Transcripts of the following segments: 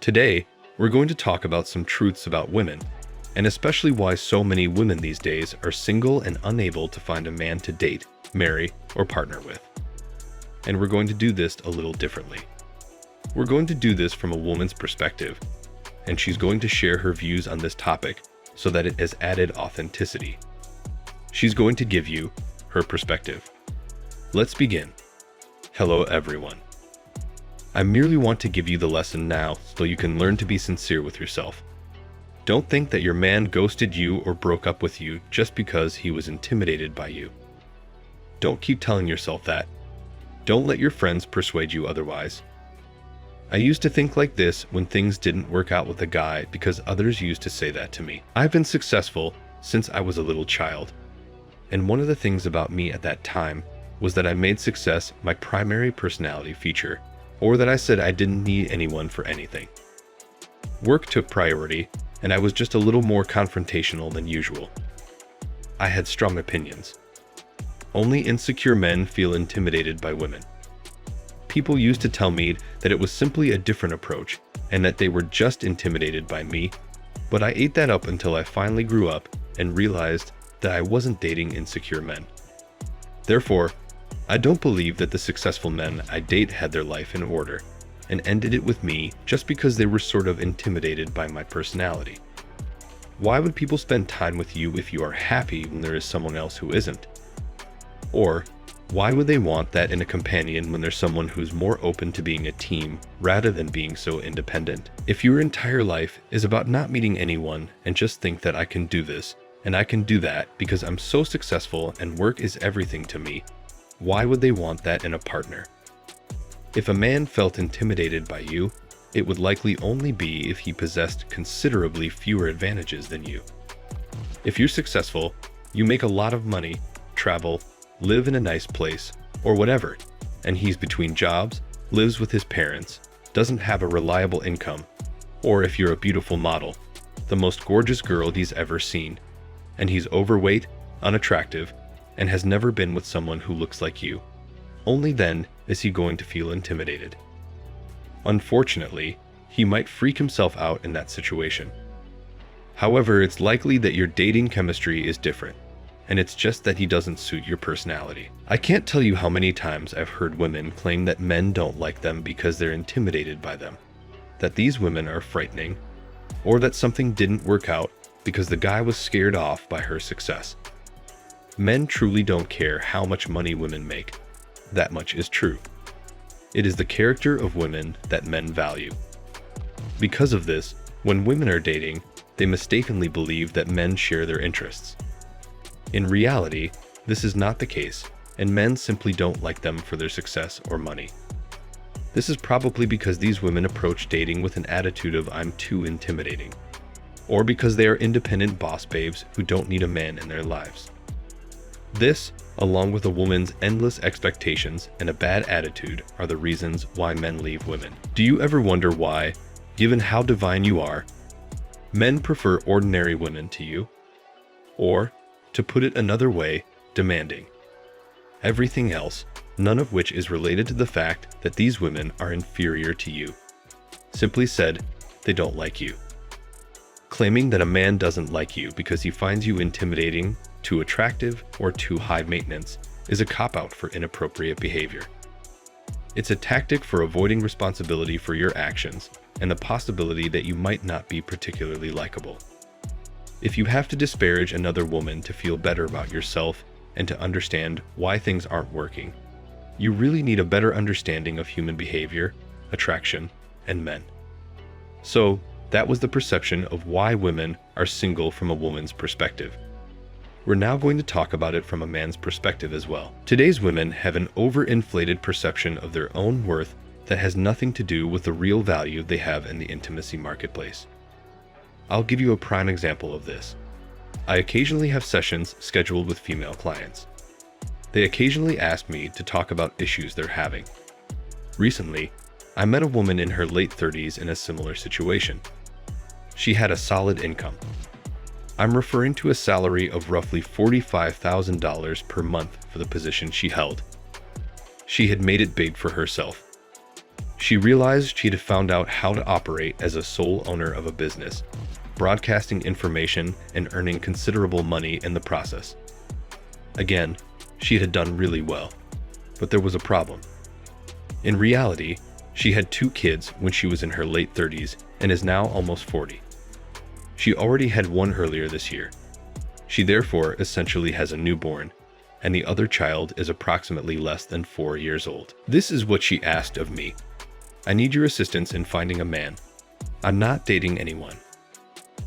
Today, we're going to talk about some truths about women, and especially why so many women these days are single and unable to find a man to date, marry, or partner with. And we're going to do this a little differently. We're going to do this from a woman's perspective, and she's going to share her views on this topic so that it has added authenticity. She's going to give you her perspective. Let's begin. Hello, everyone. I merely want to give you the lesson now so you can learn to be sincere with yourself. Don't think that your man ghosted you or broke up with you just because he was intimidated by you. Don't keep telling yourself that. Don't let your friends persuade you otherwise. I used to think like this when things didn't work out with a guy because others used to say that to me. I've been successful since I was a little child. And one of the things about me at that time was that I made success my primary personality feature, or that I said I didn't need anyone for anything. Work took priority, and I was just a little more confrontational than usual. I had strong opinions. Only insecure men feel intimidated by women. People used to tell me that it was simply a different approach, and that they were just intimidated by me, but I ate that up until I finally grew up and realized that I wasn't dating insecure men. Therefore, I don't believe that the successful men I date had their life in order and ended it with me just because they were sort of intimidated by my personality. Why would people spend time with you if you are happy when there is someone else who isn't? Or, why would they want that in a companion when there's someone who's more open to being a team rather than being so independent? If your entire life is about not meeting anyone and just think that I can do this and I can do that because I'm so successful and work is everything to me, why would they want that in a partner? If a man felt intimidated by you, it would likely only be if he possessed considerably fewer advantages than you. If you're successful, you make a lot of money, travel, live in a nice place, or whatever, and he's between jobs, lives with his parents, doesn't have a reliable income, or if you're a beautiful model, the most gorgeous girl he's ever seen, and he's overweight, unattractive, and has never been with someone who looks like you, only then is he going to feel intimidated. Unfortunately, he might freak himself out in that situation. However, it's likely that your dating chemistry is different, and it's just that he doesn't suit your personality. I can't tell you how many times I've heard women claim that men don't like them because they're intimidated by them, that these women are frightening, or that something didn't work out because the guy was scared off by her success. Men truly don't care how much money women make. That much is true. It is the character of women that men value. Because of this, when women are dating, they mistakenly believe that men share their interests. In reality, this is not the case, and men simply don't like them for their success or money. This is probably because these women approach dating with an attitude of "I'm too intimidating," or because they are independent boss babes who don't need a man in their lives. This, along with a woman's endless expectations and a bad attitude, are the reasons why men leave women. Do you ever wonder why, given how divine you are, men prefer ordinary women to you? Or, to put it another way, demanding. Everything else, none of which is related to the fact that these women are inferior to you. Simply said, they don't like you. Claiming that a man doesn't like you because he finds you intimidating, too attractive, or too high maintenance is a cop-out for inappropriate behavior. It's a tactic for avoiding responsibility for your actions and the possibility that you might not be particularly likable. If you have to disparage another woman to feel better about yourself and to understand why things aren't working, you really need a better understanding of human behavior, attraction, and men. So, that was the perception of why women are single from a woman's perspective. We're now going to talk about it from a man's perspective as well. Today's women have an overinflated perception of their own worth that has nothing to do with the real value they have in the intimacy marketplace. I'll give you a prime example of this. I occasionally have sessions scheduled with female clients. They occasionally ask me to talk about issues they're having. Recently, I met a woman in her late 30s in a similar situation. She had a solid income. I'm referring to a salary of roughly $45,000 per month for the position she held. She had made it big for herself. She realized she had found out how to operate as a sole owner of a business, broadcasting information and earning considerable money in the process. Again, she had done really well, but there was a problem. In reality, she had 2 kids when she was in her late 30s and is now almost 40. She already had one earlier this year. She therefore essentially has a newborn, and the other child is approximately less than 4 years old. This is what she asked of me. I need your assistance in finding a man. I'm not dating anyone.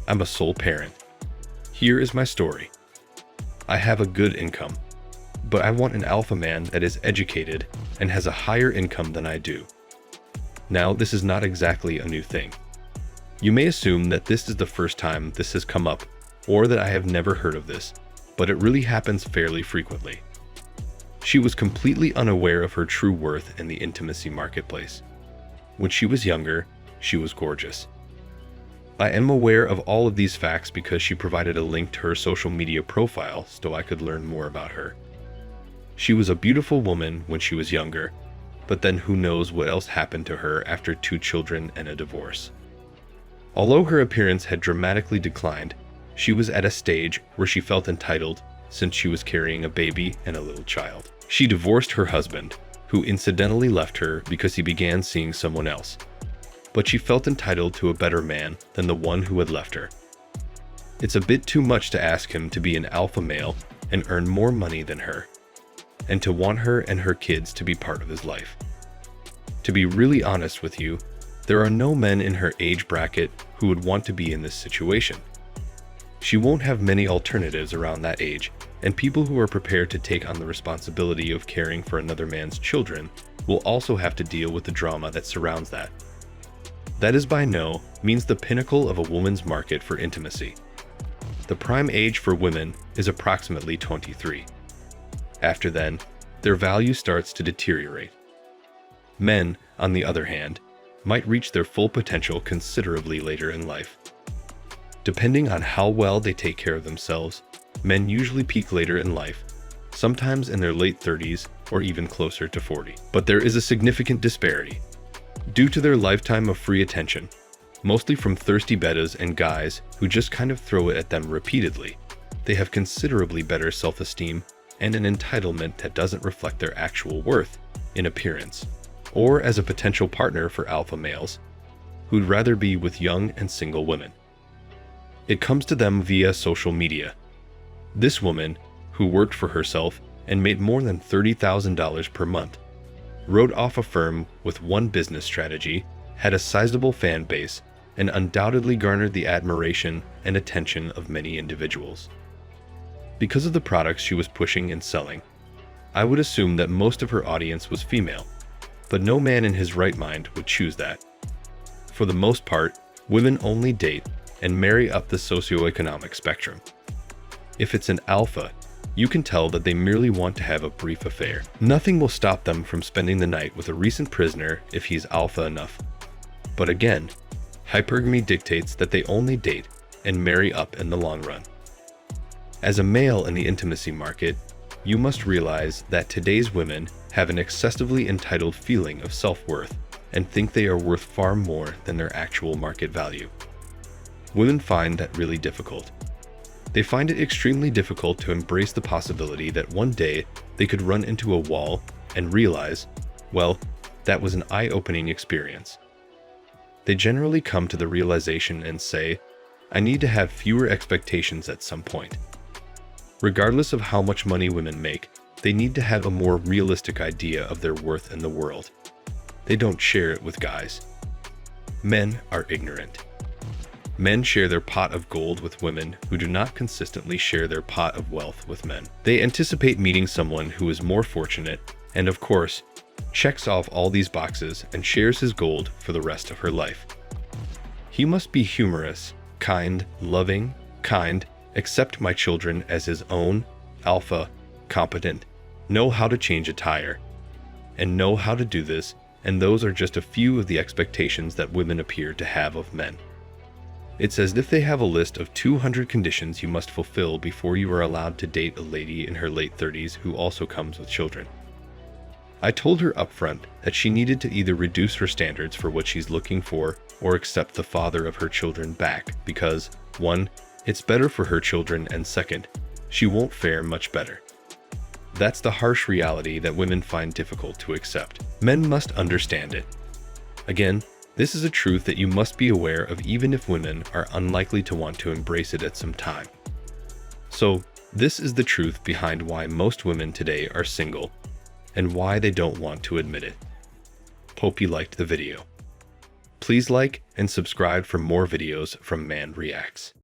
I'm a sole parent. Here is my story. I have a good income, but I want an alpha man that is educated and has a higher income than I do. Now, this is not exactly a new thing. You may assume that this is the first time this has come up, or that I have never heard of this, but it really happens fairly frequently. She was completely unaware of her true worth in the intimacy marketplace. When she was younger, she was gorgeous. I am aware of all of these facts because she provided a link to her social media profile so I could learn more about her. She was a beautiful woman when she was younger, but then who knows what else happened to her after 2 children and a divorce. Although her appearance had dramatically declined, she was at a stage where she felt entitled since she was carrying a baby and a little child. She divorced her husband, who incidentally left her because he began seeing someone else. But she felt entitled to a better man than the one who had left her. It's a bit too much to ask him to be an alpha male and earn more money than her, and to want her and her kids to be part of his life. To be really honest with you, there are no men in her age bracket who would want to be in this situation. She won't have many alternatives around that age, and people who are prepared to take on the responsibility of caring for another man's children will also have to deal with the drama that surrounds that. That is by no means the pinnacle of a woman's market for intimacy. The prime age for women is approximately 23. After then, their value starts to deteriorate. Men, on the other hand, might reach their full potential considerably later in life. Depending on how well they take care of themselves, men usually peak later in life, sometimes in their late 30s or even closer to 40. But there is a significant disparity. Due to their lifetime of free attention, mostly from thirsty bettas and guys who just kind of throw it at them repeatedly, they have considerably better self-esteem and an entitlement that doesn't reflect their actual worth in appearance, or as a potential partner for alpha males who'd rather be with young and single women. It comes to them via social media. This woman, who worked for herself and made more than $30,000 per month, wrote off a firm with one business strategy, had a sizable fan base, and undoubtedly garnered the admiration and attention of many individuals. Because of the products she was pushing and selling, I would assume that most of her audience was female, but no man in his right mind would choose that. For the most part, women only date and marry up the socioeconomic spectrum. If it's an alpha, you can tell that they merely want to have a brief affair. Nothing will stop them from spending the night with a recent prisoner if he's alpha enough. But again, hypergamy dictates that they only date and marry up in the long run. As a male in the intimacy market, you must realize that today's women have an excessively entitled feeling of self-worth and think they are worth far more than their actual market value. Women find that really difficult. They find it extremely difficult to embrace the possibility that one day they could run into a wall and realize, well, that was an eye-opening experience. They generally come to the realization and say, I need to have fewer expectations at some point. Regardless of how much money women make, they need to have a more realistic idea of their worth in the world. They don't share it with guys. Men are ignorant. Men share their pot of gold with women who do not consistently share their pot of wealth with men. They anticipate meeting someone who is more fortunate and, of course, checks off all these boxes and shares his gold for the rest of her life. He must be humorous, kind, loving, accept my children as his own, alpha, competent, know how to change a tire, and know how to do this, and those are just a few of the expectations that women appear to have of men. It's as if they have a list of 200 conditions you must fulfill before you are allowed to date a lady in her late 30s who also comes with children. I told her upfront that she needed to either reduce her standards for what she's looking for or accept the father of her children back because, 1, it's better for her children, and 2nd, she won't fare much better. That's the harsh reality that women find difficult to accept. Men must understand it. Again, this is a truth that you must be aware of even if women are unlikely to want to embrace it at some time. So, this is the truth behind why most women today are single and why they don't want to admit it. Hope you liked the video. Please like and subscribe for more videos from Man Reacts.